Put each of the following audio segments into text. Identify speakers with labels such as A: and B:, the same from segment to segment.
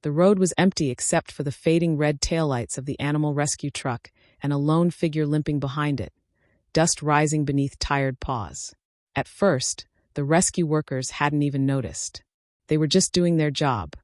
A: The road was empty except for the fading red taillights of the animal rescue truck and a lone figure limping behind it, dust rising beneath tired paws. At first, the rescue workers hadn't even noticed. They were just doing their job,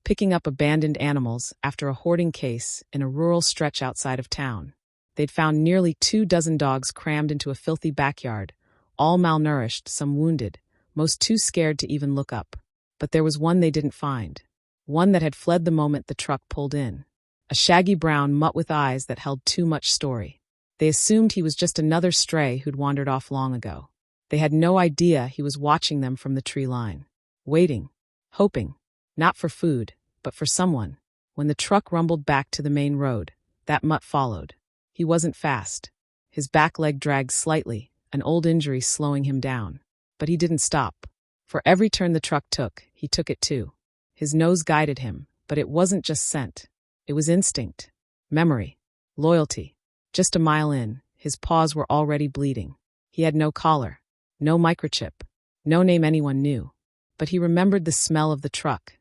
A: picking up abandoned animals after a hoarding case in a rural stretch outside of town. They'd found nearly 24 dogs crammed into a filthy backyard, all malnourished, some wounded, most too scared to even look up. But there was one they didn't find. One that had fled the moment the truck pulled in. A shaggy brown mutt with eyes that held too much story. They assumed he was just another stray who'd wandered off long ago. They had no idea he was watching them from the tree line. Waiting. Hoping. Not for food, but for someone. When the truck rumbled back to the main road, that mutt followed. He wasn't fast. His back leg dragged slightly, an old injury slowing him down. But he didn't stop. For every turn the truck took, he took it too. His nose guided him, but it wasn't just scent. It was instinct, memory, loyalty. Just a mile in, his paws were already bleeding. He had no collar, no microchip, no name anyone knew. But he remembered the smell of the truck.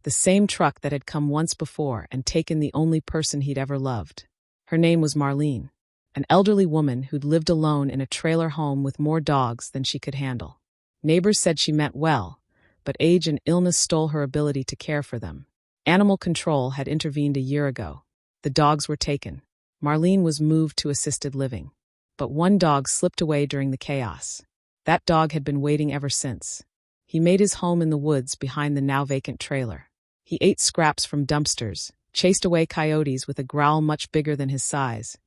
A: The same truck that had come once before and taken the only person he'd ever loved. Her name was Marlene, an elderly woman who'd lived alone in a trailer home with more dogs than she could handle. Neighbors said she meant well, but age and illness stole her ability to care for them. Animal control had intervened a year ago. The dogs were taken. Marlene was moved to assisted living. But one dog slipped away during the chaos. That dog had been waiting ever since. He made his home in the woods behind the now vacant trailer. He ate scraps from dumpsters, chased away coyotes with a growl much bigger than his size,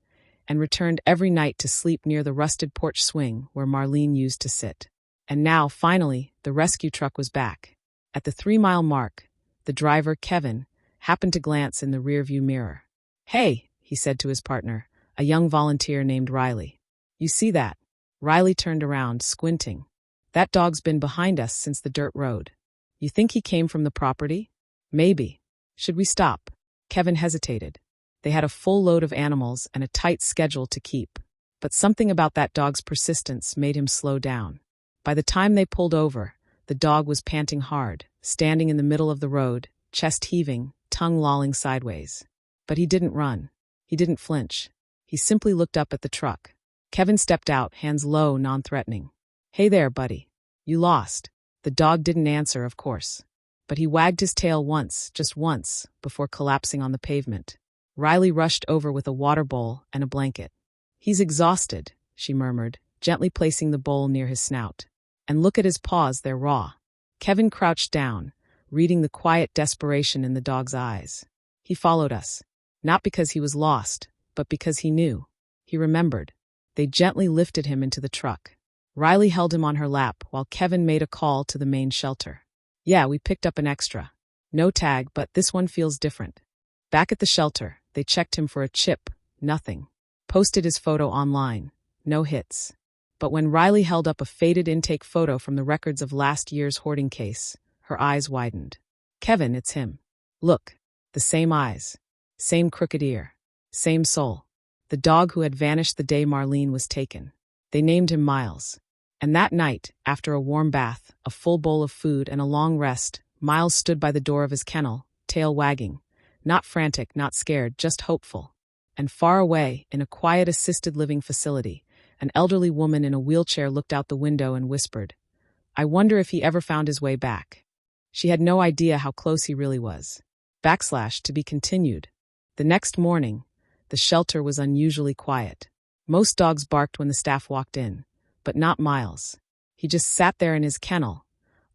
A: and returned every night to sleep near the rusted porch swing where Marlene used to sit. And now, finally, the rescue truck was back. At the 3-mile mark, the driver, Kevin, happened to glance in the rearview mirror. "Hey," he said to his partner, a young volunteer named Riley. "You see that?" Riley turned around, squinting. "That dog's been behind us since the dirt road. You think he came from the property?" "Maybe. Should we stop?" Kevin hesitated. They had a full load of animals and a tight schedule to keep. But something about that dog's persistence made him slow down. By the time they pulled over, the dog was panting hard, standing in the middle of the road, chest heaving, tongue lolling sideways. But he didn't run. He didn't flinch. He simply looked up at the truck. Kevin stepped out, hands low, non-threatening. "Hey there, buddy. You lost." The dog didn't answer, of course. But he wagged his tail once, just once, before collapsing on the pavement. Riley rushed over with a water bowl and a blanket. "He's exhausted," she murmured, gently placing the bowl near his snout. "And look at his paws, they're raw." Kevin crouched down, reading the quiet desperation in the dog's eyes. He followed us. Not because he was lost, but because he knew. He remembered. They gently lifted him into the truck. Riley held him on her lap while Kevin made a call to the main shelter. "Yeah, we picked up an extra. No tag, but this one feels different." Back at the shelter, they checked him for a chip. Nothing. Posted his photo online. No hits. But when Riley held up a faded intake photo from the records of last year's hoarding case, her eyes widened. "Kevin, it's him. Look. The same eyes. Same crooked ear. Same soul. The dog who had vanished the day Marlene was taken." They named him Miles. And that night, after a warm bath, a full bowl of food, and a long rest, Miles stood by the door of his kennel, tail wagging. Not frantic, not scared, just hopeful. And far away, in a quiet assisted living facility, an elderly woman in a wheelchair looked out the window and whispered, "I wonder if he ever found his way back." She had no idea how close he really was. To be continued. The next morning, the shelter was unusually quiet. Most dogs barked when the staff walked in, but not Miles. He just sat there in his kennel,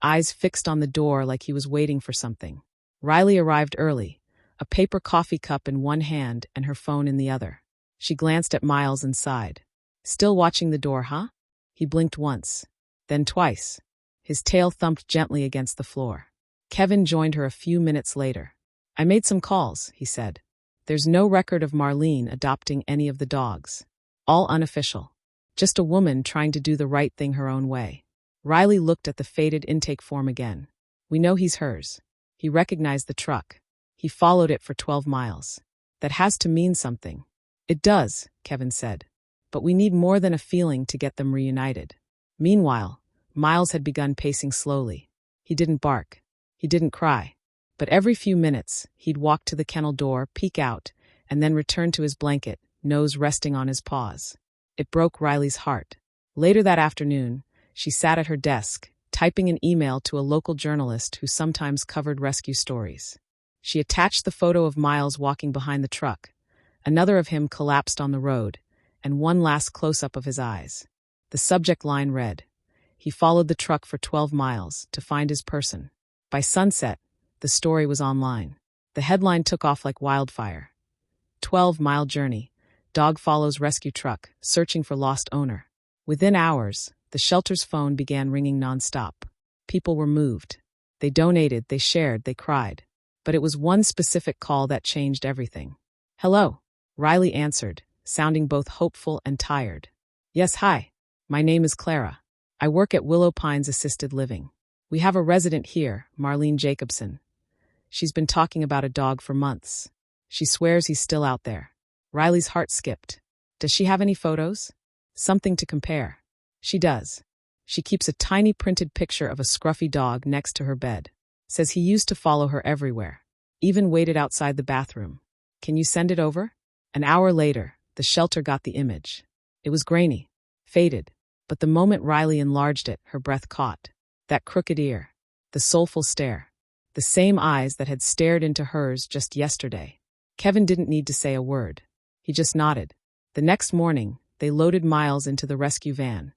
A: eyes fixed on the door like he was waiting for something. Riley arrived early, a paper coffee cup in one hand and her phone in the other. She glanced at Miles and sighed. "Still watching the door, huh?" He blinked once, then twice. His tail thumped gently against the floor. Kevin joined her a few minutes later. "I made some calls," he said. "There's no record of Marlene adopting any of the dogs. All unofficial. Just a woman trying to do the right thing her own way." Riley looked at the faded intake form again. "We know he's hers." He recognized the truck. He followed it for 12 miles. "That has to mean something." "It does," Kevin said. "But we need more than a feeling to get them reunited." Meanwhile, Miles had begun pacing slowly. He didn't bark. He didn't cry. But every few minutes, he'd walk to the kennel door, peek out, and then return to his blanket, nose resting on his paws. It broke Riley's heart. Later that afternoon, she sat at her desk, typing an email to a local journalist who sometimes covered rescue stories. She attached the photo of Miles walking behind the truck, another of him collapsed on the road, and one last close-up of his eyes. The subject line read, "He followed the truck for 12 miles to find his person." By sunset, the story was online. The headline took off like wildfire. 12-mile journey. Dog follows rescue truck, searching for lost owner. Within hours, the shelter's phone began ringing nonstop. People were moved. They donated, they shared, they cried. But it was one specific call that changed everything. "Hello," Riley answered, sounding both hopeful and tired. "Yes, hi. My name is Clara. I work at Willow Pines Assisted Living. We have a resident here, Marlene Jacobson. She's been talking about a dog for months. She swears he's still out there." Riley's heart skipped. Does she have any photos? Something to compare. She does. She keeps a tiny printed picture of a scruffy dog next to her bed. Says he used to follow her everywhere. Even waited outside the bathroom. Can you send it over? An hour later, the shelter got the image. It was grainy, faded, but the moment Riley enlarged it, her breath caught. That crooked ear, the soulful stare, the same eyes that had stared into hers just yesterday. Kevin didn't need to say a word. He just nodded. The next morning, they loaded Miles into the rescue van.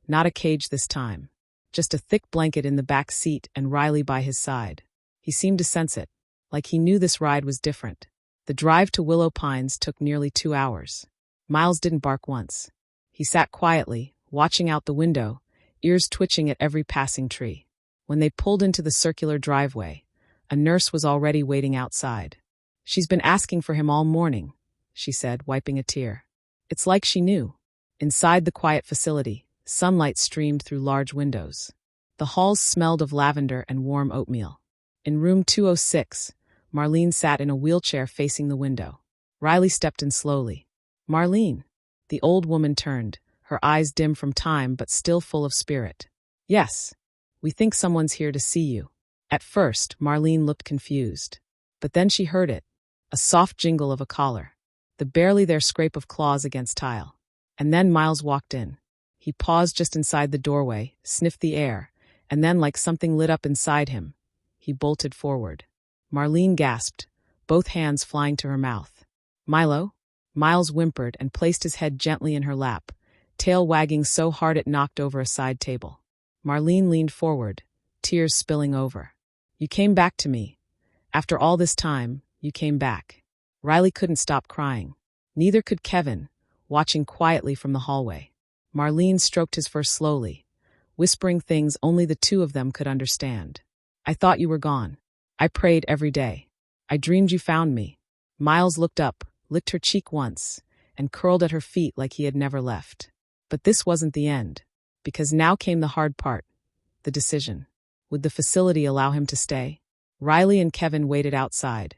A: Not a cage this time. Just a thick blanket in the back seat and Riley by his side. He seemed to sense it, like he knew this ride was different. The drive to Willow Pines took nearly 2 hours. Miles didn't bark once. He sat quietly, watching out the window, ears twitching at every passing tree. When they pulled into the circular driveway, a nurse was already waiting outside. "She's been asking for him all morning," she said, wiping a tear. It's like she knew. Inside the quiet facility, sunlight streamed through large windows. The halls smelled of lavender and warm oatmeal. In room 206, Marlene sat in a wheelchair facing the window. Riley stepped in slowly. "Marlene." The old woman turned, her eyes dim from time but still full of spirit. "Yes. We think someone's here to see you." At first, Marlene looked confused. But then she heard it. A soft jingle of a collar. The barely there scrape of claws against tile. And then Miles walked in. He paused just inside the doorway, sniffed the air, and then like something lit up inside him, he bolted forward. Marlene gasped, both hands flying to her mouth. "Milo?" Miles whimpered and placed his head gently in her lap, tail wagging so hard it knocked over a side table. Marlene leaned forward, tears spilling over. "You came back to me. After all this time, you came back." Riley couldn't stop crying. Neither could Kevin, watching quietly from the hallway. Marlene stroked his fur slowly, whispering things only the two of them could understand. "I thought you were gone. I prayed every day. I dreamed you found me." Miles looked up, licked her cheek once, and curled at her feet like he had never left. But this wasn't the end, because now came the hard part, the decision. Would the facility allow him to stay? Riley and Kevin waited outside,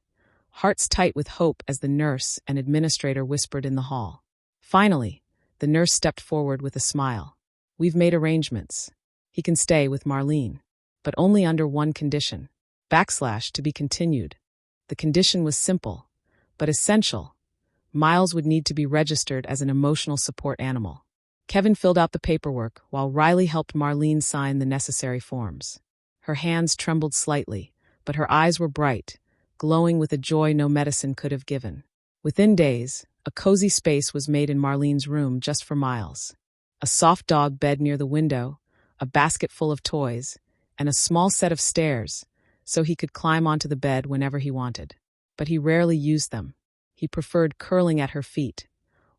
A: hearts tight with hope as the nurse and administrator whispered in the hall. Finally, the nurse stepped forward with a smile. "We've made arrangements. He can stay with Marlene, but only under one condition. To be continued." The condition was simple, but essential. Miles would need to be registered as an emotional support animal. Kevin filled out the paperwork while Riley helped Marlene sign the necessary forms. Her hands trembled slightly, but her eyes were bright, glowing with a joy no medicine could have given. Within days, a cozy space was made in Marlene's room just for Miles. A soft dog bed near the window, a basket full of toys, and a small set of stairs, so he could climb onto the bed whenever he wanted. But he rarely used them. He preferred curling at her feet,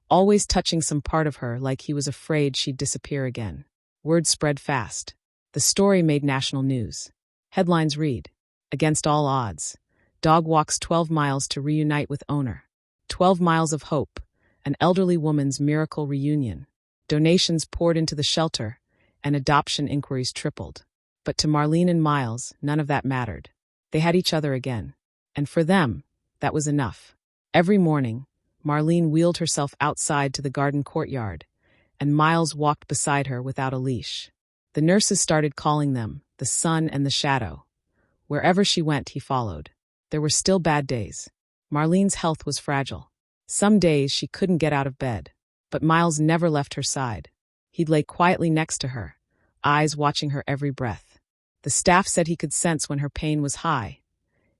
A: always touching some part of her like he was afraid she'd disappear again. Word spread fast. The story made national news. Headlines read, "Against all odds, dog walks 12 miles to reunite with owner. 12 miles of hope, an elderly woman's miracle reunion." Donations poured into the shelter, and adoption inquiries tripled. But to Marlene and Miles, none of that mattered. They had each other again. And for them, that was enough. Every morning, Marlene wheeled herself outside to the garden courtyard, and Miles walked beside her without a leash. The nurses started calling them the sun and the shadow. Wherever she went, he followed. There were still bad days. Marlene's health was fragile. Some days she couldn't get out of bed. But Miles never left her side. He'd lay quietly next to her, eyes watching her every breath. The staff said he could sense when her pain was high.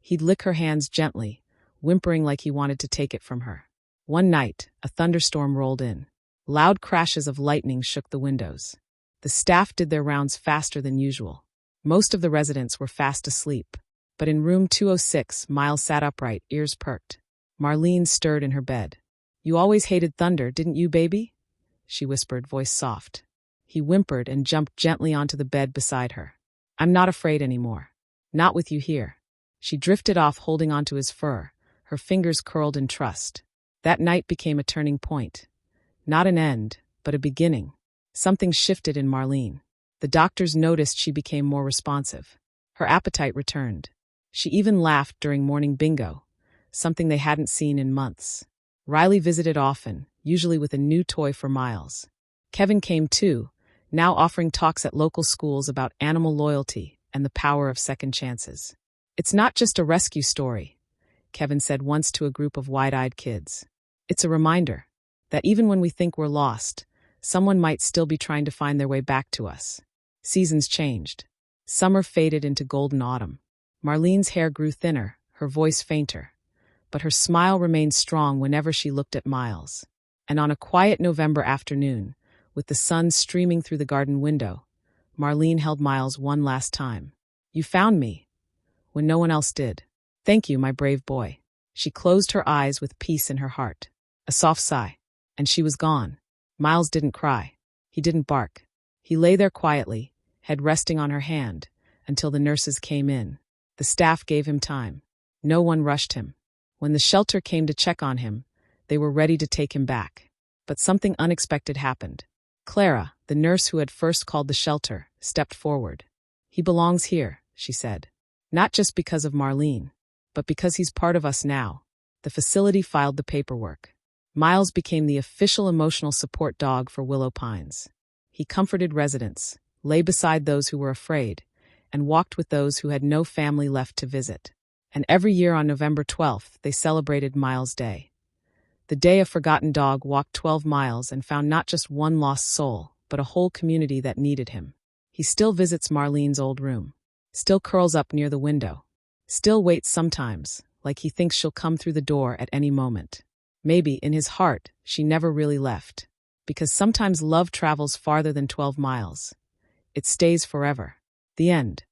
A: He'd lick her hands gently, whimpering like he wanted to take it from her. One night, a thunderstorm rolled in. Loud crashes of lightning shook the windows. The staff did their rounds faster than usual. Most of the residents were fast asleep. But in room 206, Miles sat upright, ears perked. Marlene stirred in her bed. "You always hated thunder, didn't you, baby?" she whispered, voice soft. He whimpered and jumped gently onto the bed beside her. "I'm not afraid anymore. Not with you here." She drifted off, holding onto his fur, her fingers curled in trust. That night became a turning point. Not an end, but a beginning. Something shifted in Marlene. The doctors noticed she became more responsive. Her appetite returned. She even laughed during morning bingo, something they hadn't seen in months. Riley visited often, usually with a new toy for Miles. Kevin came too, now offering talks at local schools about animal loyalty and the power of second chances. "It's not just a rescue story," Kevin said once to a group of wide-eyed kids. "It's a reminder that even when we think we're lost, someone might still be trying to find their way back to us." Seasons changed. Summer faded into golden autumn. Marlene's hair grew thinner, her voice fainter. But her smile remained strong whenever she looked at Miles. And on a quiet November afternoon, with the sun streaming through the garden window, Marlene held Miles one last time. "You found me, when no one else did. Thank you, my brave boy." She closed her eyes with peace in her heart. A soft sigh. And she was gone. Miles didn't cry. He didn't bark. He lay there quietly, head resting on her hand, until the nurses came in. The staff gave him time. No one rushed him. When the shelter came to check on him, they were ready to take him back. But something unexpected happened. Clara, the nurse who had first called the shelter, stepped forward. "He belongs here," she said. "Not just because of Marlene, but because he's part of us now." The facility filed the paperwork. Miles became the official emotional support dog for Willow Pines. He comforted residents, lay beside those who were afraid, and walked with those who had no family left to visit. And every year on November 12th, they celebrated Miles Day. The day a forgotten dog walked 12 miles and found not just one lost soul, but a whole community that needed him. He still visits Marlene's old room. Still curls up near the window. Still waits sometimes, like he thinks she'll come through the door at any moment. Maybe, in his heart, she never really left. Because sometimes love travels farther than 12 miles. It stays forever. The end.